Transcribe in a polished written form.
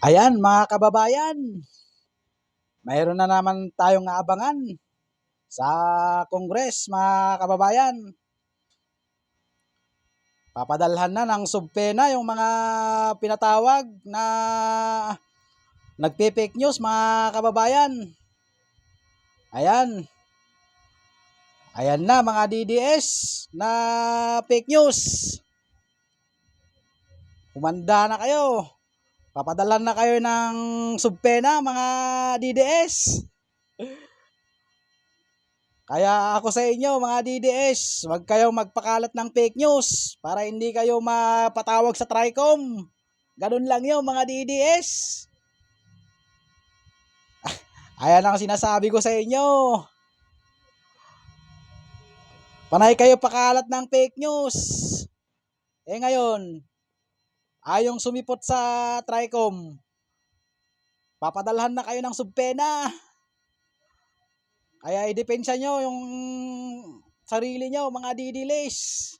Ayan mga kababayan, mayroon na naman tayong aabangan sa Congress mga kababayan. Papadalhan na ng subpena yung mga pinatawag na nagpe-fake news mga kababayan. Ayan, ayan na mga DDS na fake news. Humanda na kayo. Papadalhan na kayo ng subpena mga DDS. Kaya ako sa inyo mga DDS, huwag kayong magpakalat ng fake news para hindi kayo mapatawag sa TRICOM. Ganun lang yun mga DDS. Ayan ang sinasabi ko sa inyo. Panay kayo pakalat ng fake news. Ngayon, ayong sumipot sa TRICOM, papadalhan na kayo ng subpena. Kaya idepensya nyo yung sarili nyo mga DDLs.